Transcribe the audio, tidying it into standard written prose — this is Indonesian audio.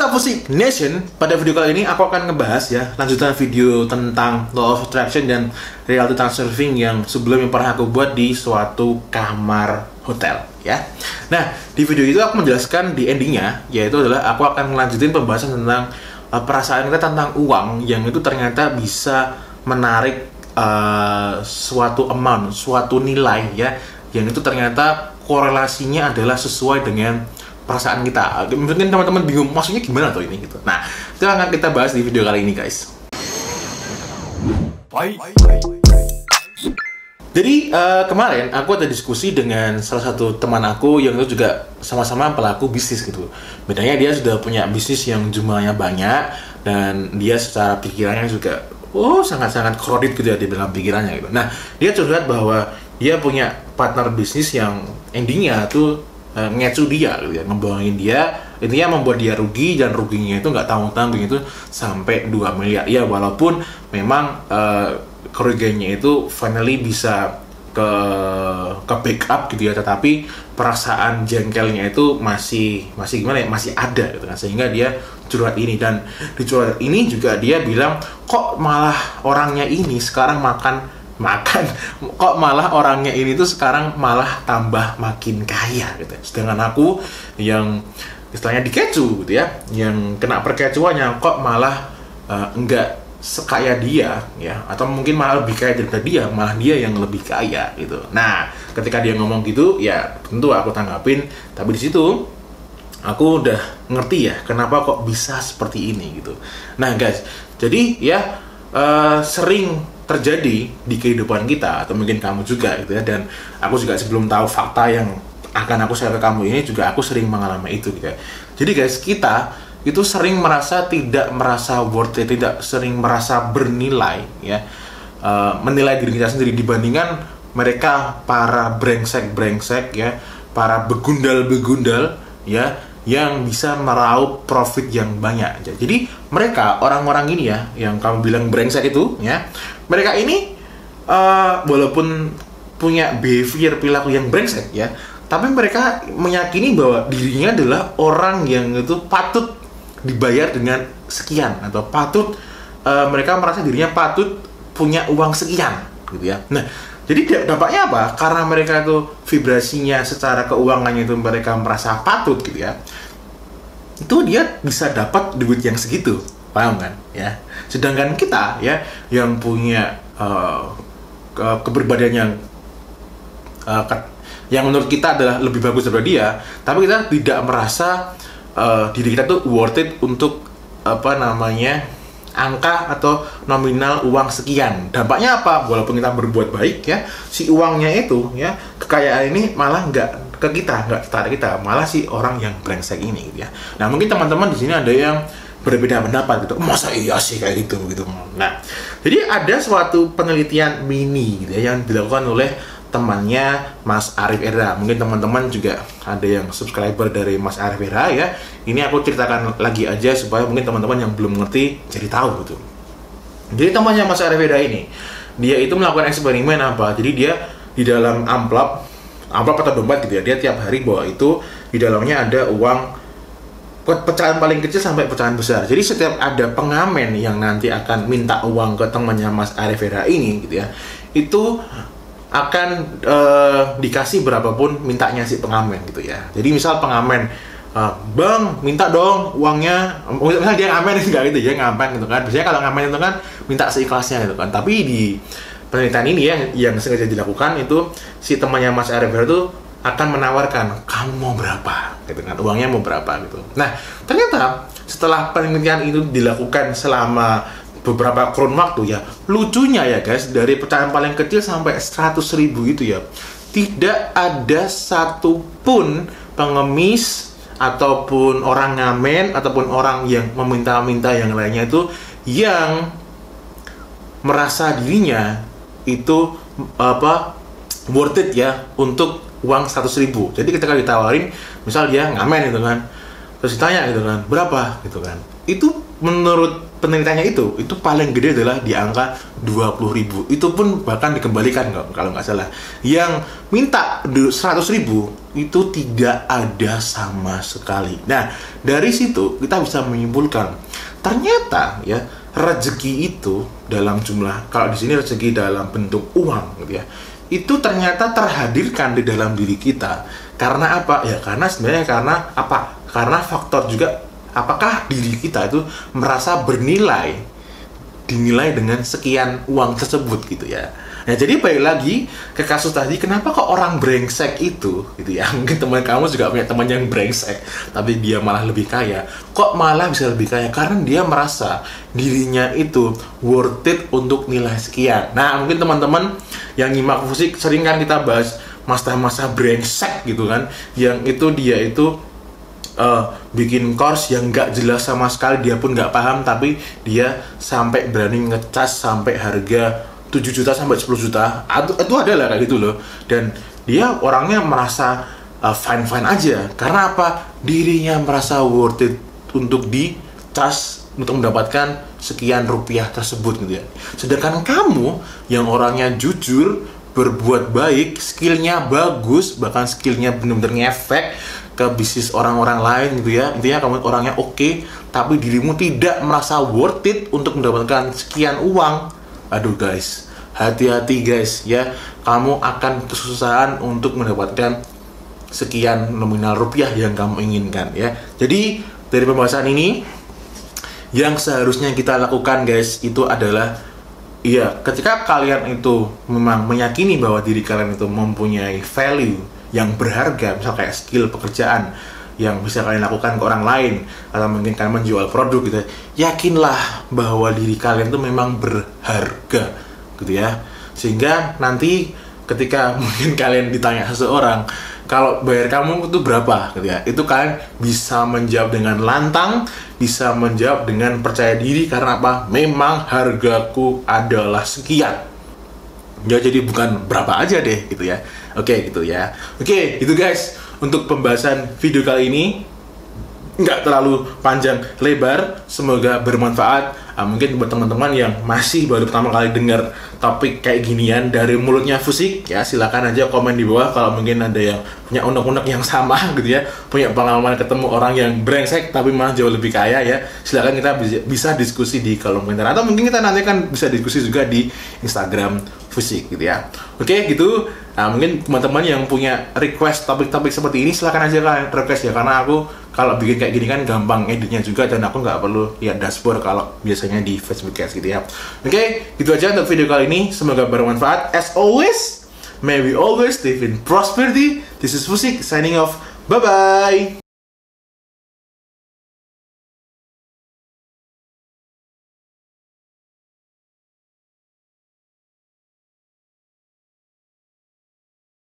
Sapusik Nation, pada video kali ini aku akan ngebahas ya lanjutan video tentang Law of Attraction dan Reality Transurfing yang sebelumnya pernah aku buat di suatu kamar hotel ya. Nah, di video itu aku menjelaskan di endingnya, yaitu adalah aku akan melanjutin pembahasan tentang perasaan kita tentang uang yang itu ternyata bisa menarik suatu amount, suatu nilai ya, yang itu ternyata korelasinya adalah sesuai dengan perasaan kita. Mungkin teman-teman bingung maksudnya gimana tuh ini gitu. Nah, itu akan kita bahas di video kali ini guys. Jadi kemarin aku ada diskusi dengan salah satu teman aku yang itu juga sama-sama pelaku bisnis gitu. Bedanya dia sudah punya bisnis yang jumlahnya banyak dan dia secara pikirannya juga sangat-sangat kredit gitu ya di dalam pikirannya gitu. Nah, dia curhat bahwa dia punya partner bisnis yang endingnya tuh ngecu dia gitu ya, ngebohongin dia, intinya membuat dia rugi, dan ruginya itu nggak tanggung-tanggung itu sampai 2 miliar ya, walaupun memang kerugiannya itu finally bisa ke backup gitu ya, tetapi perasaan jengkelnya itu masih gimana ya, masih ada gitu kan, sehingga dia curhat ini. Dan di curhat ini juga dia bilang, kok malah orangnya ini sekarang kok malah orangnya ini tuh sekarang malah tambah makin kaya gitu. Sedangkan aku yang istilahnya dikecu gitu ya, yang kena perkecuannya kok malah enggak sekaya dia ya, atau mungkin malah lebih kaya daripada dia, malah dia yang lebih kaya gitu. Nah, ketika dia ngomong gitu ya tentu aku tanggapin, tapi di situ aku udah ngerti ya kenapa kok bisa seperti ini gitu. Nah guys, jadi ya sering terjadi di kehidupan kita, atau mungkin kamu juga gitu ya, dan aku juga sebelum tahu fakta yang akan aku share ke kamu ini juga aku sering mengalami itu gitu ya. Jadi guys, kita itu sering tidak merasa worth it, sering merasa bernilai ya, menilai diri kita sendiri dibandingkan mereka para brengsek ya, para begundal ya, yang bisa meraup profit yang banyak. Jadi mereka, orang-orang ini ya, yang kamu bilang brengsek itu ya, mereka ini walaupun punya behavior, perilaku yang brengsek ya, tapi mereka meyakini bahwa dirinya adalah orang yang itu patut dibayar dengan sekian, atau patut mereka merasa dirinya patut punya uang sekian gitu ya. Nah, jadi dampaknya apa? Karena mereka itu vibrasinya secara keuangannya itu mereka merasa patut gitu ya, itu dia bisa dapat duit yang segitu, paham kan ya? Sedangkan kita ya yang punya keberbadaan yang menurut kita adalah lebih bagus daripada dia, tapi kita tidak merasa diri kita tuh worth it untuk angka atau nominal uang sekian. Dampaknya apa? Walaupun kita berbuat baik ya, si uangnya itu ya, kekayaan ini malah nggak ke kita, nggak tertarik kita, malah si orang yang brengsek ini gitu ya. Nah, mungkin teman-teman di sini ada yang berbeda pendapat gitu, masa iya sih kayak gitu. Nah, jadi ada suatu penelitian mini gitu ya, yang dilakukan oleh temannya Mas Arif Era. Mungkin teman-teman juga ada yang subscriber dari Mas Arif Era ya. Ini aku ceritakan lagi aja supaya mungkin teman-teman yang belum ngerti jadi tahu gitu. Jadi temannya Mas Arif Era ini, dia itu melakukan eksperimen apa? Jadi dia di dalam amplop atau dompet gitu ya, dia tiap hari bawa itu, di dalamnya ada uang pecahan paling kecil sampai pecahan besar. Jadi setiap ada pengamen yang nanti akan minta uang ke temannya Mas Arif Era ini gitu ya, itu akan dikasih berapapun mintanya si pengamen gitu ya. Jadi misal pengamen, bang minta dong uangnya, misalnya dia ngamen enggak gitu ya, ngamen gitu kan. Biasanya kalau ngamen itu kan minta seikhlasnya gitu kan. Tapi di penelitian ini ya, yang sengaja dilakukan itu, si temannya Mas Arif itu akan menawarkan, kamu mau berapa gitu kan, uangnya mau berapa gitu. Nah, ternyata setelah penelitian itu dilakukan selama beberapa kurun waktu ya, lucunya ya guys, dari pecahan paling kecil sampai 100.000 itu ya, tidak ada satupun pengemis ataupun orang ngamen ataupun orang yang meminta-minta yang lainnya itu yang merasa dirinya itu worth it ya untuk uang 100.000. Jadi ketika ditawarin, misal dia ngamen gitu kan, terus ditanya gitu kan, berapa gitu kan, itu menurut penelitiannya itu paling gede adalah di angka 20.000. Itu pun bahkan dikembalikan kalau nggak salah. Yang minta 100.000 itu tidak ada sama sekali. Nah, dari situ kita bisa menyimpulkan ternyata ya rezeki itu dalam jumlah, kalau di sini rezeki dalam bentuk uang gitu ya, itu ternyata terhadirkan di dalam diri kita. Karena apa? Ya karena sebenarnya karena apa? Karena faktor juga, apakah diri kita itu merasa dinilai dengan sekian uang tersebut gitu ya. Nah, jadi balik lagi ke kasus tadi, kenapa kok orang brengsek itu gitu ya, mungkin teman kamu juga punya teman yang brengsek tapi dia malah lebih kaya. Kok malah bisa lebih kaya? Karena dia merasa dirinya itu worth it untuk nilai sekian. Nah, mungkin teman-teman yang nyimak Fusik sering kan kita bahas masa-masa brengsek gitu kan, yang itu dia itu bikin course yang nggak jelas sama sekali, dia pun nggak paham, tapi dia sampai berani ngecas sampai harga 7 juta sampai 10 juta. Itu ada lah kayak gitu loh. Dan dia orangnya merasa fine-fine aja. Karena apa? Dirinya merasa worth it untuk dicas untuk mendapatkan sekian rupiah tersebut gitu ya. Sedangkan kamu yang orangnya jujur, berbuat baik, skillnya bagus, bahkan skillnya benar-benar ngefek ke bisnis orang-orang lain gitu ya. Intinya kamu orangnya oke, tapi dirimu tidak merasa worth it untuk mendapatkan sekian uang. Aduh guys, hati-hati guys ya. Kamu akan kesusahan untuk mendapatkan sekian nominal rupiah yang kamu inginkan ya. Jadi dari pembahasan ini, yang seharusnya kita lakukan guys itu adalah, iya, ketika kalian itu memang meyakini bahwa diri kalian itu mempunyai value yang berharga, misal kayak skill pekerjaan yang bisa kalian lakukan ke orang lain, atau mungkin kalian menjual produk gitu, yakinlah bahwa diri kalian itu memang berharga gitu ya. Sehingga nanti ketika mungkin kalian ditanya seseorang, kalau bayar kamu itu berapa gitu ya, itu kalian bisa menjawab dengan lantang, bisa menjawab dengan percaya diri. Karena apa? Memang hargaku adalah sekian ya, jadi bukan berapa aja deh gitu ya. Oke gitu ya. Oke gitu guys, untuk pembahasan video kali ini nggak terlalu panjang lebar, semoga bermanfaat. Mungkin buat teman-teman yang masih baru pertama kali dengar topik kayak ginian dari mulutnya Fusik ya, silakan aja komen di bawah kalau mungkin ada yang punya unek-unek yang sama gitu ya, punya pengalaman ketemu orang yang brengsek tapi malah jauh lebih kaya ya. Silakan kita bisa diskusi di kolom komentar, atau mungkin kita nanti kan bisa diskusi juga di Instagram Fusik gitu ya. Oke gitu. Nah, mungkin teman-teman yang punya request topik-topik seperti ini silakan aja kalian request ya, karena aku kalau bikin kayak gini kan gampang editnya juga, dan aku nggak perlu lihat dashboard kalau biasanya di Facebook Cast gitu ya. Oke, gitu aja untuk video kali ini, semoga bermanfaat. As always, may we always live in prosperity. This is Fusik signing off. Bye bye.